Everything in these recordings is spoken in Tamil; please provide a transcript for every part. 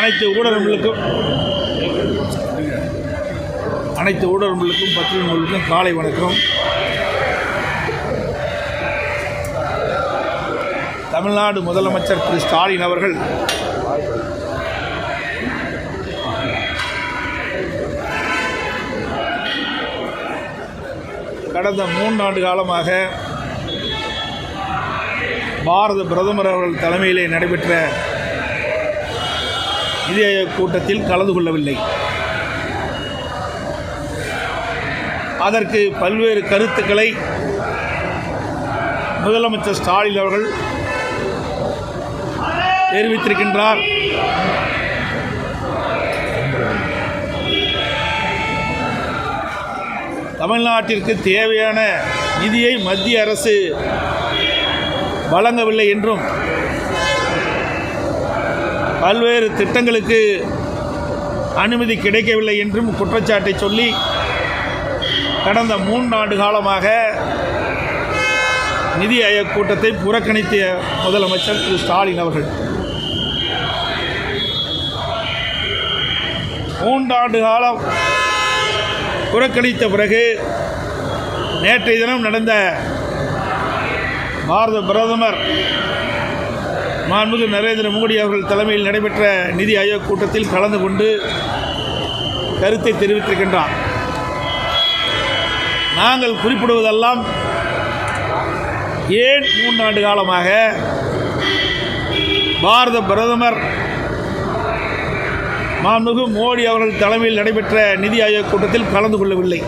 அனைத்து ஊடகங்களுக்கும் பத்திரிகைகளுக்கும் காலை வணக்கம். தமிழ்நாடு முதலமைச்சர் திரு ஸ்டாலின் அவர்கள் கடந்த 3 ஆண்டு காலமாக பாரத பிரதமர் அவர்கள் தலைமையிலே நடைபெற்ற நிதி ஆயோக் கூட்டத்தில் கலந்து கொள்ளவில்லை. அதற்கு பல்வேறு கருத்துக்களை முதலமைச்சர் ஸ்டாலின் அவர்கள் தெரிவித்திருக்கின்றார். தமிழ்நாட்டிற்கு தேவையான நிதியை மத்திய அரசு வழங்கவில்லை என்றும், பல்வேறு திட்டங்களுக்கு அனுமதி கிடைக்கவில்லை என்றும் குற்றச்சாட்டை சொல்லி கடந்த 3 ஆண்டு காலமாக நிதி ஆயோக் கூட்டத்தை புறக்கணித்த முதலமைச்சர் திரு ஸ்டாலின் அவர்கள் 3 ஆண்டு காலம் புறக்கணித்த பிறகு நேற்றைய தினம் நடந்த பாரத பிரதமர் மாண்புமிகு நரேந்திர மோடி அவர்கள் தலைமையில் நடைபெற்ற நிதி ஆயோக் கூட்டத்தில் கலந்து கொண்டு கருத்தை தெரிவித்திருக்கின்றார். நாங்கள் குறிப்பிடுவதெல்லாம் ஏன் 3 ஆண்டு காலமாக பாரத பிரதமர் மாண்புமிகு மோடி அவர்கள் தலைமையில் நடைபெற்ற நிதி ஆயோக் கூட்டத்தில் கலந்து கொள்ளவில்லை.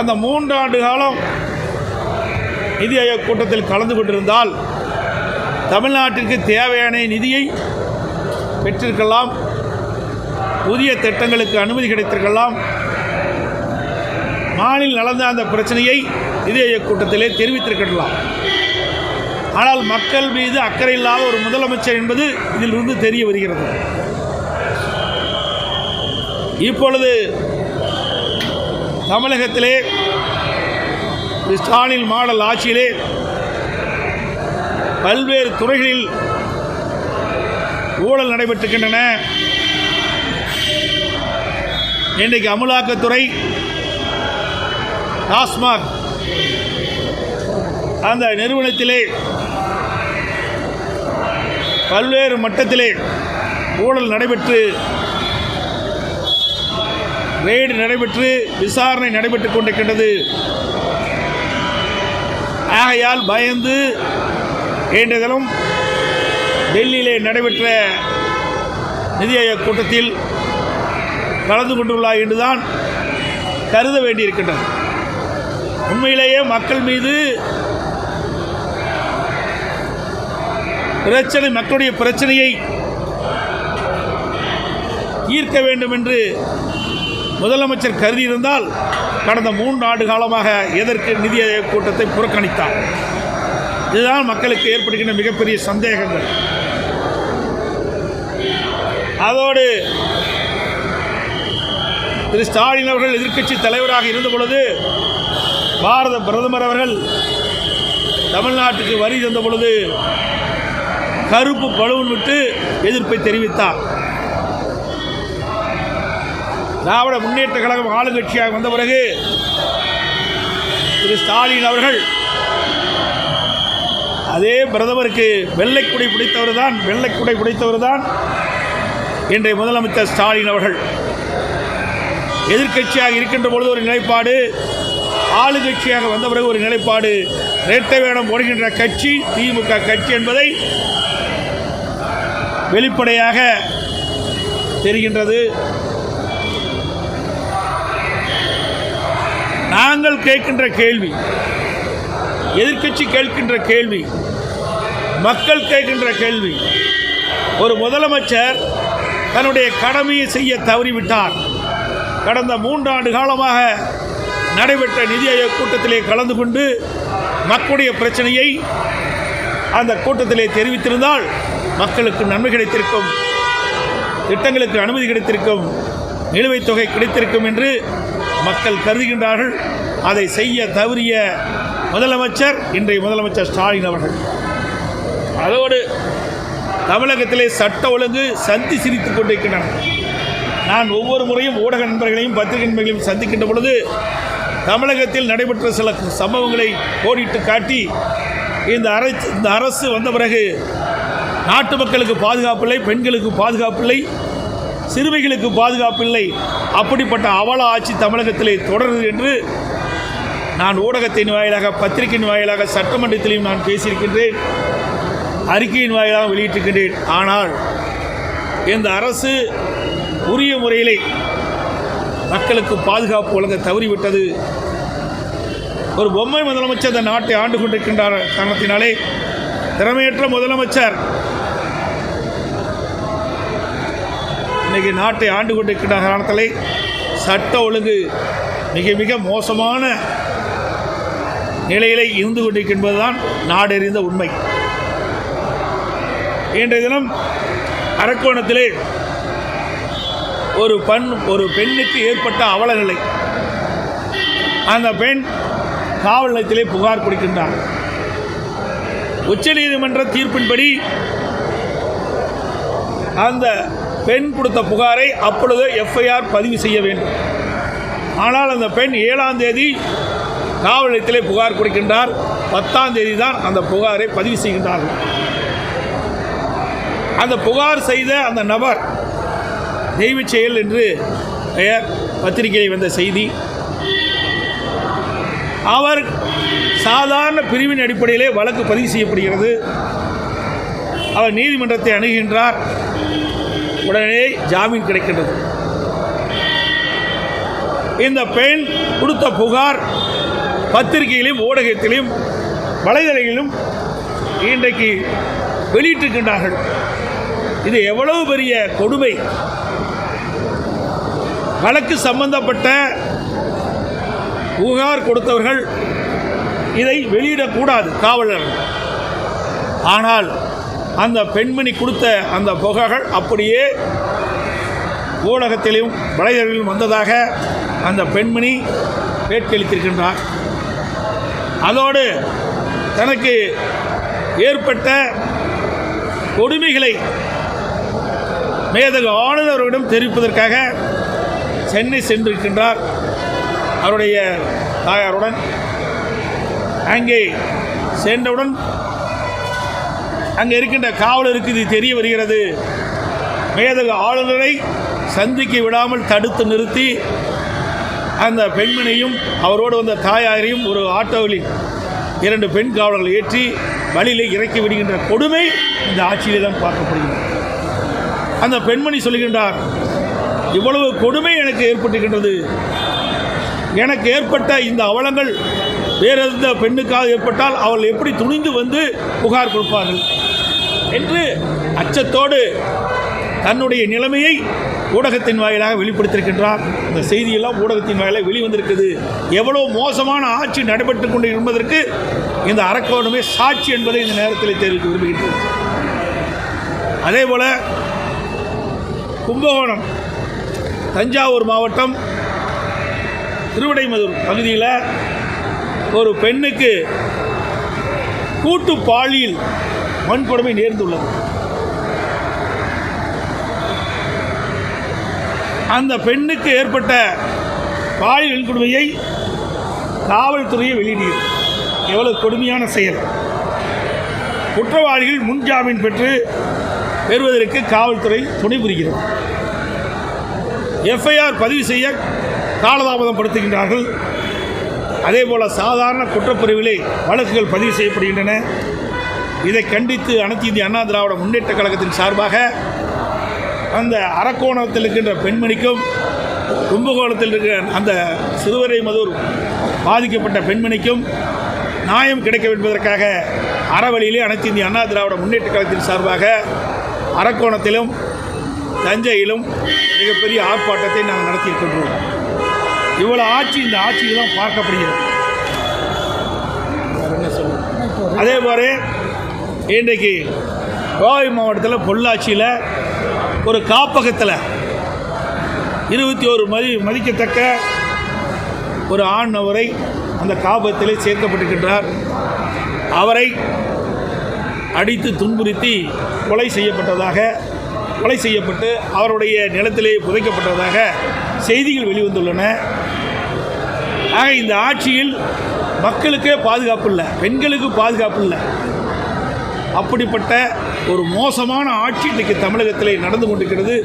அந்த 3 ஆண்டு காலம் நிதி ஆயோக் கூட்டத்தில் கலந்து கொண்டிருந்தால் தமிழ்நாட்டிற்கு தேவையான நிதியை பெற்றிருக்கலாம், புதிய திட்டங்களுக்கு அனுமதி கிடைத்திருக்கலாம், மாநில நடந்த அந்த பிரச்சனையை நிதி ஆயோக் கூட்டத்திலே தெரிவித்திருக்கலாம். ஆனால் மக்கள் மீது அக்கறை இல்லாத ஒரு முதலமைச்சர் என்பது இதிலிருந்து தெரிய வருகிறது. இப்பொழுது தமிழகத்திலே ஸ்டாலின் மாடல் ஆட்சியிலே பல்வேறு துறைகளில் ஊழல் நடைபெற்றிருக்கின்றன. இன்றைக்கு அமலாக்கத்துறை டாஸ்மாக் அந்த நிறுவனத்திலே பல்வேறு மட்டத்திலே ஊழல் நடைபெற்று ரெய்டு நடைபெற்று விசாரணை நடைபெற்றுக் கொண்டிருக்கின்றது. ஆகையால் பயந்து இன்றைய தினம் டெல்லியிலே நடைபெற்ற நிதி ஆயோக் கூட்டத்தில் கலந்து கொண்டுள்ளார் என்றுதான் கருத வேண்டியிருக்கின்றது. உண்மையிலேயே மக்கள் மீது மக்களுடைய பிரச்சனையை தீர்க்க வேண்டும் என்று முதலமைச்சர் கருதியிருந்தால் கடந்த 3 ஆண்டு காலமாக எதற்கு நிதி ஆயோக் கூட்டத்தை புறக்கணித்தார்? இதுதான் மக்களுக்கு ஏற்படுகின்ற மிகப்பெரிய சந்தேகங்கள். அதோடு திரு ஸ்டாலின் அவர்கள் எதிர்க்கட்சி தலைவராக இருந்த பொழுது பாரத பிரதமர் அவர்கள் தமிழ்நாட்டுக்கு வரி தந்த பொழுது கருப்பு பலூன் விட்டு எதிர்ப்பை தெரிவித்தார். திராவிட முன்னேற்ற கழகம் ஆளுங்கட்சியாக வந்த பிறகு திரு ஸ்டாலின் அவர்கள் அதே பிரதமருக்கு வெள்ளைக்குடை பிடித்தவர் தான் இன்றைய முதலமைச்சர் ஸ்டாலின் அவர்கள். எதிர்க்கட்சியாக இருக்கின்ற பொழுது ஒரு நிலைப்பாடு, ஆளுங்கட்சியாக வந்த பிறகு ஒரு நிலைப்பாடு. இரட்டை வேடம் போடுகின்ற கட்சி திமுக கட்சி என்பதை வெளிப்படையாக தெரிகின்றது. நாங்கள் கேட்கின்ற கேள்வி, எதிர்க்கட்சி கேட்கின்ற கேள்வி, மக்கள் கேட்கின்ற கேள்வி, ஒரு முதலமைச்சர் தன்னுடைய கடமையை செய்ய தவறிவிட்டார். கடந்த 3 ஆண்டு காலமாக நடைபெற்ற நிதி ஆயோக் கூட்டத்திலே கலந்து கொண்டு மக்களுடைய பிரச்சனையை அந்த கூட்டத்திலே தெரிவித்திருந்தால் மக்களுக்கு நன்மை கிடைத்திருக்கும், திட்டங்களுக்கு அனுமதி கிடைத்திருக்கும், நிலுவைத் தொகை கிடைத்திருக்கும் என்று மக்கள் கருதுகின்றார்கள். அதை செய்ய தவறிய முதலமைச்சர் இன்றைய முதலமைச்சர் ஸ்டாலின் அவர்கள். அதோடு தமிழகத்திலே சட்ட ஒழுங்கு சந்தி சிரித்துக் கொண்டிருக்கின்றன. நான் ஒவ்வொரு முறையும் ஊடக நண்பர்களையும் பத்திரிகை நண்பர்களையும் சந்திக்கின்ற பொழுது தமிழகத்தில் நடைபெற்ற சில சம்பவங்களை கோடிட்டு காட்டி இந்த அரசு வந்த பிறகு நாட்டு மக்களுக்கு பாதுகாப்பில்லை, பெண்களுக்கு பாதுகாப்பில்லை, சிறுமிகளுக்கு பாதுகாப்பில்லை, அப்படிப்பட்ட அவல ஆட்சி தமிழகத்திலே தொடருது என்று நான் ஊடகத்தின் வாயிலாக, பத்திரிகையின் வாயிலாக, சட்டமன்றத்திலையும் நான் பேசியிருக்கின்றேன், அறிக்கையின் வாயிலாக வெளியிட்டிருக்கின்றேன். ஆனால் இந்த அரசு உரிய முறையிலே மக்களுக்கு பாதுகாப்பு வழங்க தவறிவிட்டது. ஒரு பொம்மை முதலமைச்சர் இந்த நாட்டை ஆண்டு கொண்டிருக்கின்ற காரணத்தினாலே திறமையற்ற முதலமைச்சர் இன்றைக்கு நாட்டை ஆண்டு கொண்டிருக்கின்ற காரணத்திலே சட்ட ஒழுங்கு மிக மிக மோசமான நிலையிலே இருந்து கொண்டிருக்கின்றதுதான் நாடறிந்த உண்மை. இன்றைய தினம் அரக்கோணத்திலே ஒரு பெண்ணுக்கு ஏற்பட்ட அவல நிலை. அந்த பெண் காவல் நிலையத்திலே புகார் கொடுக்கின்றார். உச்சநீதிமன்ற தீர்ப்பின்படி அந்த பெண் கொடுத்த புகாரை அப்பொழுது எஃப்ஐஆர் பதிவு செய்ய வேண்டும். ஆனால் அந்த பெண் 7ஆம் தேதி காவல் நிலையத்திலே புகார் கொடுக்கின்றார். 10ஆம் தேதி தான் அந்த புகாரை பதிவு செய்கின்றார்கள். அந்த புகார் செய்த அந்த நபர் தெய்வ செயல் என்று பெயர், பத்திரிகையில் வந்த செய்தி. அவர் சாதாரண பிரிவின் அடிப்படையிலே வழக்கு பதிவு செய்யப்படுகிறது. அவர் நீதிமன்றத்தை அணுகின்றார். உடனே ஜாமீன் கிடைக்கின்றது. இந்த பெண் கொடுத்த புகார் பத்திரிகையிலும் ஊடகத்திலும் வலைதளங்களிலும் இன்றைக்கு வெளியிட்டிருக்கின்றார்கள். இது எவ்வளவு பெரிய கொடுமை! வழக்கு சம்பந்தப்பட்ட புகார் கொடுத்தவர்கள் இதை வெளியிடக்கூடாது, காவலர். ஆனால் அந்த பெண்மணி கொடுத்த அந்த புகார்கள் அப்படியே ஊடகத்திலும் வலைதளங்களிலும் வந்ததாக அந்த பெண்மணி பேட்டியளித்திருக்கின்றார். அதோடு தனக்கு ஏற்பட்ட கொடுமைகளை மேதகு ஆளுநரிடம் தெரிவிப்பதற்காக சென்னை சென்றிருக்கின்றார் அவருடைய தாயாருடன். அங்கே சென்றவுடன் அங்கே இருக்கின்ற காவலருக்கு இது தெரிய வருகிறது. மேதகு ஆளுநரை சந்திக்க விடாமல் தடுத்து நிறுத்தி அந்த பெண்மணியும் அவரோடு வந்த தாயாரையும் ஒரு ஆட்டோவில் 2 பெண் காவலர்கள் ஏற்றி வழியிலே இறக்கி விடுகின்ற கொடுமை இந்த ஆட்சியிலே தான் பார்க்கப்படுகிறது. அந்த பெண்மணி சொல்கின்றார், இவ்வளவு கொடுமை எனக்கு ஏற்பட்டிருக்கின்றது. எனக்கு ஏற்பட்ட இந்த அவலங்கள் வேறு எந்த பெண்ணுக்காக ஏற்பட்டால் அவர்கள் எப்படி துணிந்து வந்து புகார் கொடுப்பார்கள் என்று அச்சத்தோடு தன்னுடைய நிலைமையை ஊடகத்தின் வாயிலாக வெளிப்படுத்தியிருக்கின்றார். இந்த செய்தியெல்லாம் ஊடகத்தின் வாயிலாக வெளிவந்திருக்குது. எவ்வளோ மோசமான ஆட்சி நடைபெற்று கொண்டு என்பதற்கு இந்த அரக்கோணமே சாட்சி என்பதை இந்த நேரத்தில் தெரிவிக்க விரும்புகின்றேன். அதேபோல் கும்பகோணம், தஞ்சாவூர் மாவட்டம் திருவிடைமதுர் பகுதியில் ஒரு பெண்ணுக்கு கூட்டு பாலியல் வன்கொடுமை நேர்ந்துள்ளது. அந்த பெண்ணுக்கு ஏற்பட்ட பாலியல் வன்கொடுமையை காவல்துறையை வெளியிடுகிறது. எவ்வளவு கொடுமையான செயல்! குற்றவாளிகள் முன்ஜாமீன் பெறுவதற்கு காவல்துறை துணை புரிகிறது. எஃப்ஐஆர் பதிவு செய்ய காலதாமதம் படுத்துகின்றார்கள். அதேபோல் சாதாரண குற்றப்பிரிவிலே வழக்குகள் பதிவு செய்யப்படுகின்றன. இதை கண்டித்து அனைத்து இந்திய அண்ணா திராவிட முன்னேற்ற கழகத்தின் சார்பாக அந்த அரக்கோணத்தில் இருக்கின்ற பெண்மணிக்கும் கும்பகோணத்தில் இருக்கிற அந்த சிறுவரைமதுர் பாதிக்கப்பட்ட பெண்மணிக்கும் நியாயம் கிடைக்க என்பதற்காக அறவழியிலே அனைத்து இந்திய அண்ணா திராவிட முன்னேற்ற கழகத்தின் சார்பாக அரக்கோணத்திலும் தஞ்சையிலும் மிகப்பெரிய ஆர்ப்பாட்டத்தை நாங்கள் நடத்தியிருக்கின்றோம். இவ்வளோ ஆட்சி இந்த ஆட்சியில் தான் பார்க்கப்படுகிறது. அதே போல இன்றைக்கு கோவை மாவட்டத்தில் பொள்ளாச்சியில் ஒரு காப்பகத்தில் 21 மதிக்கத்தக்க ஒரு ஆண் நபரை அந்த காப்பகத்திலே சேர்க்கப்பட்டிருக்கின்றார். அவரை அடித்து துன்புறுத்தி கொலை செய்யப்பட்டு அவருடைய நிலத்திலே புதைக்கப்பட்டதாக செய்திகள் வெளிவந்துள்ளன. ஆக இந்த ஆட்சியில் மக்களுக்கே பாதுகாப்பு இல்லை, பெண்களுக்கு பாதுகாப்பு இல்லை. அப்படிப்பட்ட ஒரு மோசமான ஆட்சி இன்றைக்கு தமிழகத்திலே நடந்து கொண்டிருக்கிறது.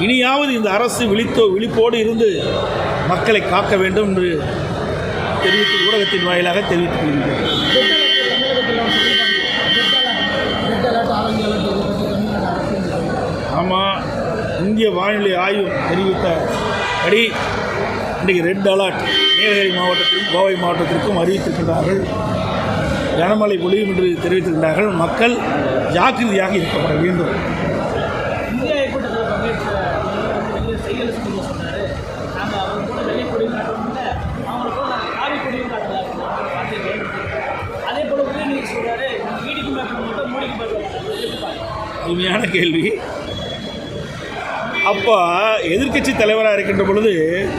இனியாவது இந்த அரசு விழிப்போடு இருந்து மக்களை காக்க வேண்டும் என்று ஊடகத்தின் வாயிலாக தெரிவித்துக் கொள்கிறேன். ஆமாம், இந்திய வானிலை ஆய்வு தெரிவித்தபடி இன்றைக்கு ரெட் அலர்ட் நீலகிரி மாவட்டத்திற்கும் கோவை மாவட்டத்திற்கும் அறிவித்திருக்கிறார்கள். கனமழை பொழியும் என்று தெரிவித்திருக்கிறார்கள். மக்கள் ஜாக்கிரதையாக இருக்கப்பட வேண்டும். உண்மையான கேள்வி. அப்போ எதிர்க்கட்சி தலைவராக இருக்கின்ற பொழுது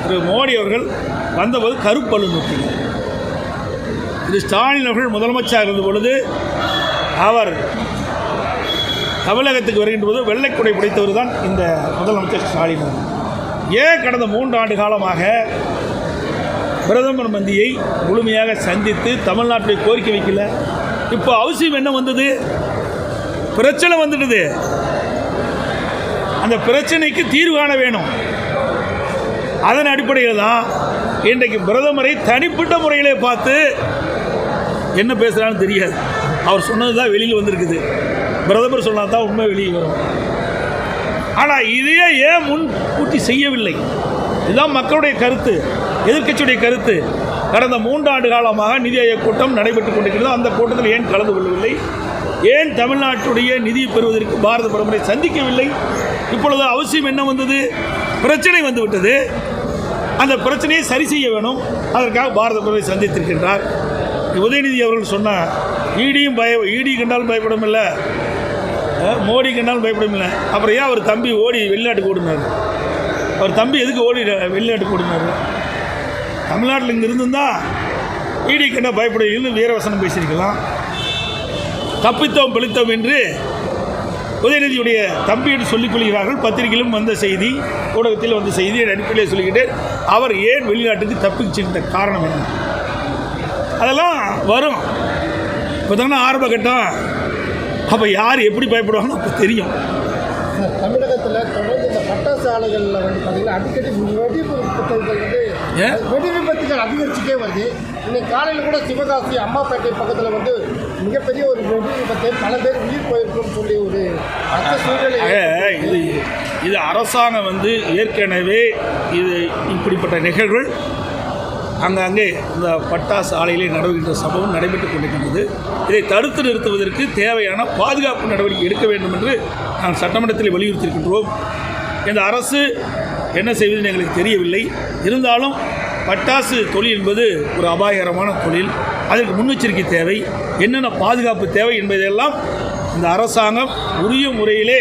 திரு மோடி அவர்கள் வந்தபோது கருப்பலு நோக்கினார். திரு ஸ்டாலின் அவர்கள் முதலமைச்சராக இருந்த பொழுது அவர் தமிழகத்துக்கு வருகின்ற போது வெள்ளைக்குடை பிடித்தவர் தான் இந்த முதலமைச்சர் ஸ்டாலின் அவர்கள். ஏன் கடந்த 3 ஆண்டு காலமாக பிரதமர் மந்தியை முழுமையாக சந்தித்து தமிழ்நாட்டில் கோரிக்கை வைக்கல? இப்போ அவசியம் என்ன வந்தது? பிரச்சனை வந்துடுது. அந்த பிரச்சனைக்கு தீர்வு காண வேணும். அதன் அடிப்படையில் தான் இன்றைக்கு பிரதமரை தனிப்பட்ட முறையிலே பார்த்து என்ன பேசுகிறான்னு தெரியாது. அவர் சொன்னது தான் வெளியில் வந்திருக்குது. பிரதமர் சொன்னால் தான் உண்மை வெளியே வரும். ஆனால் இதையே ஏன் முன்கூட்டி செய்யவில்லை? இதுதான் மக்களுடைய கருத்து, எதிர்க்கட்சியுடைய கருத்து. கடந்த 3 ஆண்டு காலமாக நிதி ஆயோக் கூட்டம் நடைபெற்றுக் கொண்டிருக்கிறது. அந்த கூட்டத்தில் ஏன் கலந்து கொள்ளவில்லை? ஏன் தமிழ்நாட்டுடைய நிதியை பெறுவதற்கு பாரத பிரதமரை சந்திக்கவில்லை? இப்பொழுது அவசியம் என்ன வந்தது? பிரச்சனை வந்துவிட்டது. அந்த பிரச்சனையை சரி செய்ய வேணும். அதற்காக பாரத பிரதமரை சந்தித்திருக்கின்றார். உதயநிதி அவர்கள் சொன்னார், ஈடி கண்டாலும் பயப்படமில்லை, மோடி கண்டாலும் பயப்படமில்லை. அப்புறம் ஏன் அவர் தம்பி ஓடி வெளிநாட்டுக்கு ஓடினார்? அவர் தம்பி எதுக்கு ஓடி வெளிநாட்டுக்கு ஓடினார்? தமிழ்நாட்டில் இங்கே இருந்துதான் ஈடி கண்டா பயப்படுவீங்கன்னு வீரவசனம் பேசியிருக்கலாம். தப்பித்தோம் பிழைத்தோம் என்று உதயநிதியுடைய தம்பி என்று சொல்லிக் கொள்கிறார்கள். பத்திரிகையிலும் வந்த செய்தி, ஊடகத்தில் வந்த செய்தியை அடிப்படையிலே சொல்லிக்கிட்டு அவர் ஏன் வெளிநாட்டுக்கு தப்பிச்சிருந்த காரணம் என்ன? அதெல்லாம் வரும். இப்போ தானே ஆரம்ப கட்டம். அப்போ யார் எப்படி பயப்படுவாங்கன்னு அப்போ தெரியும். தமிழகத்தில் தொடர்ந்து இந்த பட்டாசு ஆலைகளில் வந்து பார்த்தீங்கன்னா அடிக்கடி வெடி விபத்துகள் அதிகரிச்சுட்டே வருது. இன்னைக்கு காலையில் கூட சிவகாசி அம்மாப்பேட்டை பக்கத்தில் வந்து மிகப்பெரிய ஒரு வெடி விபத்தை பல பேர் உயிர் போயிருக்குன்னு சொல்லி ஒரு சூழ்நிலை. இது அரசாங்கம் வந்து ஏற்கனவே இப்படிப்பட்ட நிகழ்வுகள் அங்கங்கே இந்த பட்டாசு ஆலையிலே நடவுகின்ற சம்பவம் நடைபெற்றுக் கொண்டிருக்கின்றது. இதை தடுத்து நிறுத்துவதற்கு தேவையான பாதுகாப்பு நடவடிக்கை எடுக்க வேண்டும் என்று நாங்கள் சட்டமன்றத்தில் வலியுறுத்தியிருக்கின்றோம். இந்த அரசு என்ன செய்வதுன்னு எங்களுக்கு தெரியவில்லை. இருந்தாலும் பட்டாசு தொழில் என்பது ஒரு அபாயகரமான தொழில். அதற்கு முன்னெச்சரிக்கை தேவை, என்னென்ன பாதுகாப்பு தேவை என்பதையெல்லாம் இந்த அரசாங்கம் உரிய முறையிலே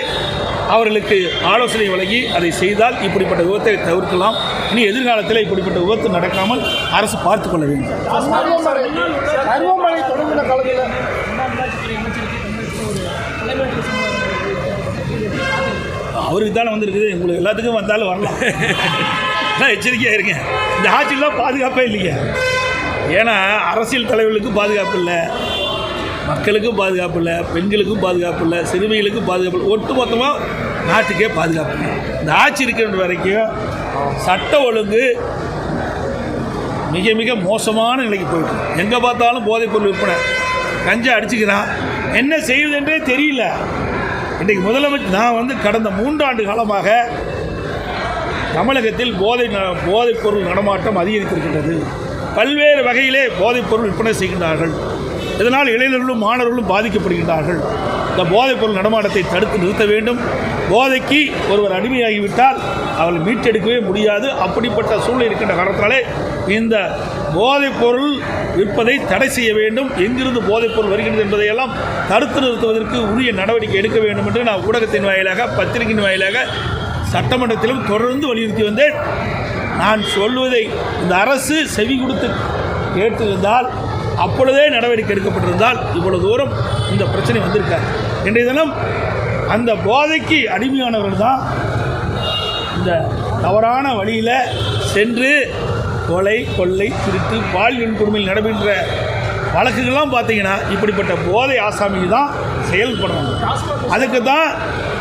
அவர்களுக்கு ஆலோசனை வழங்கி அதை செய்தால் இப்படிப்பட்ட விபத்தை தவிர்க்கலாம். இனி எதிர்காலத்தில் இப்படிப்பட்ட விபத்து நடக்காமல் அரசு பார்த்து கொள்ள வேண்டும். அவருக்கு தானே வந்திருக்குது, உங்களுக்கு எல்லாத்துக்கும் வந்தாலும் வரலாம். எச்சரிக்கையாக இருங்க. இந்த ஆட்சியில் பாதுகாப்பே இல்லைங்க. ஏன்னா அரசியல் தலைவர்களுக்கும் பாதுகாப்பு இல்லை, மக்களுக்கும் பாதுகாப்பு இல்லை, பெண்களுக்கும் பாதுகாப்பு இல்லை, சிறுமிகளுக்கும் பாதுகாப்பு இல்லை, ஒட்டுமொத்தமாக நாட்டுக்கே பாதுகாப்பு இல்லை. இந்த ஆட்சி இருக்கிற வரைக்கும் சட்ட ஒழுங்கு மிக மிக மோசமான நிலைக்கு போயிட்டு, எங்கே பார்த்தாலும் போதைப்பொருள் விற்பனை, கஞ்சா அடிச்சுக்கிறான். என்ன செய்வதென்றே தெரியல. இன்றைக்கு முதலமைச்சர் நான் வந்து கடந்த 3 ஆண்டு காலமாக தமிழகத்தில் போதைப்பொருள் நடமாட்டம் அதிகரித்திருக்கின்றது. பல்வேறு வகையிலே போதைப்பொருள் விற்பனை செய்கின்றார்கள். இதனால் இளைஞர்களும் மாணவர்களும் பாதிக்கப்படுகின்றார்கள். இந்த போதைப்பொருள் நடமாட்டத்தை தடுத்து நிறுத்த வேண்டும். போதைக்கு ஒருவர் அடிமையாகிவிட்டால் அவர்கள் மீட்டெடுக்கவே முடியாது. அப்படிப்பட்ட சூழ்நிலை இருக்கின்ற காரணத்தினாலே இந்த போதைப்பொருள் விற்பதை தடை செய்ய வேண்டும். எங்கிருந்து போதைப்பொருள் வருகிறது என்பதையெல்லாம் தடுத்து நிறுத்துவதற்கு உரிய நடவடிக்கை எடுக்க வேண்டும் என்று நான் ஊடகத்தின் வாயிலாக, பத்திரிகையின் வாயிலாக, சட்டமன்றத்திலும் தொடர்ந்து வலியுறுத்தி வந்தேன். நான் சொல்வதை இந்த அரசு செவி கொடுத்து கேட்டிருந்தால் அப்பொழுதே நடவடிக்கை எடுக்கப்பட்டிருந்தால் இவ்வளவு தூரம் இந்த பிரச்சனை வந்திருக்காது. இன்றைய தினம் அந்த போதைக்கு அடிமையானவர்கள் தான் இந்த தவறான வழியில் சென்று கொலை, கொள்ளை, திருட்டு, பாலியல் கொடுமையில் நடைபெற்ற வழக்குகள்லாம் பார்த்தீங்கன்னா இப்படிப்பட்ட போதை ஆசாமிகள் தான் செயல்படுறாங்க. அதுக்கு தான்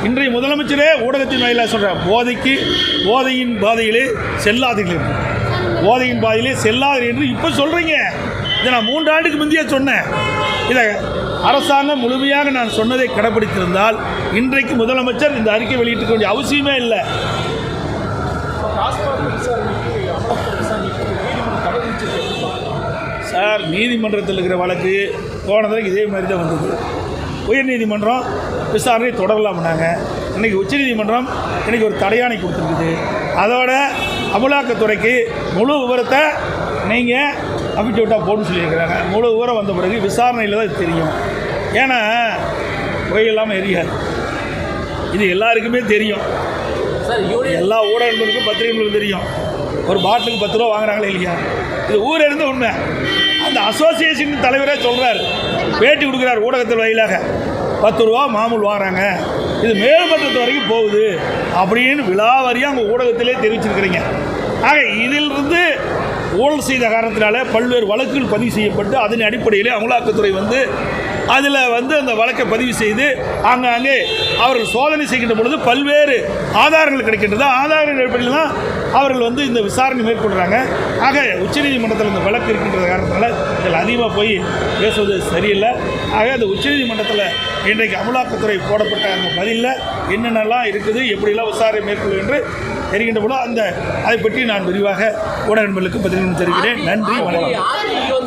இன்றைய முதலமைச்சரே ஊடகத்தின் வாயிலாக சொல்கிறார், போதையின் பாதையிலே செல்லாதீர்கள், போதையின் பாதையிலே செல்லாதீர்கள் என்று இப்போ சொல்கிறீங்க. இதை நான் 3 ஆண்டுக்கு முந்தைய சொன்னேன். இதை அரசாங்கம் முழுமையாக நான் சொன்னதை கடைப்பிடித்திருந்தால் இன்றைக்கு முதலமைச்சர் இந்த அறிக்கை வெளியிட்டுக்க வேண்டிய அவசியமே இல்லை. சார், நீதிமன்றத்தில் இருக்கிற வழக்கு போனதுக்கு இதே மாதிரி தான் வந்தது. உயர்நீதிமன்றம் விசாரணை தொடரலாம்னாங்க. இன்றைக்கி உச்சநீதிமன்றம் இன்றைக்கி ஒரு தடையாணை கொடுத்துருக்குது. அதோட அமலாக்கத்துறைக்கு முழு விவரத்தை நீங்கள் அஃபிடவிட்டாக போடணும்னு சொல்லியிருக்கிறாங்க. முழு விவரம் வந்த பிறகு விசாரணையில் தான் தெரியும். ஏன்னா புகையில்லாமல் எரியாது, இது எல்லாருக்குமே தெரியும். எல்லா ஊடகங்களுக்கும் பத்திரிகைகளுக்கும் தெரியும். ஒரு பாட்டிலுக்கு 10 ரூபா வாங்குறாங்களே இல்லையா, இது ஊர் இருந்து உண்மை. அந்த அசோசியேஷன் தலைவரே சொல்கிறார், பேட்டி கொடுக்குறார் ஊடகத்தில் வாயிலாக, 10 ரூபா மாமூல் வாங்குறாங்க, இது மேல்மட்டத்து வரைக்கும் போகுது அப்படின்னு விலாவாரியாக அவங்க ஊடகத்திலே தெரிவிச்சிருக்கிறீங்க. ஆக இதிலிருந்து ஊழல் செய்த காரணத்தினால பல்வேறு வழக்குகள் பதிவு செய்யப்பட்டு அதன் அடிப்படையிலே அமலாக்கத்துறை அதில் அந்த வழக்கை பதிவு செய்து ஆங்காங்கே அவர்கள் சோதனை செய்கின்ற பொழுது பல்வேறு ஆதாரங்கள் கிடைக்கின்றது. ஆதாரங்கள் அடிப்படையில் தான் அவர்கள் இந்த விசாரணை மேற்கொள்கிறாங்க. ஆக உச்சநீதிமன்றத்தில் இந்த வழக்கு இருக்கின்ற காரணத்தினால இதில் அதிகமாக போய் பேசுவது சரியில்லை. ஆக அந்த உச்சநீதிமன்றத்தில் இன்றைக்கு அமலாக்கத்துறை போடப்பட்ட அந்த பதிலில் என்னென்னலாம் இருக்குது, எப்படிலாம் விசாரணை மேற்கொள்ளும் என்று தெரிகின்ற பொழுது அதை பற்றி நான் விரிவாக ஊடக நண்பர்களுக்கு பதிவு தெரிவிக்கிறேன். நன்றி, வணக்கம்.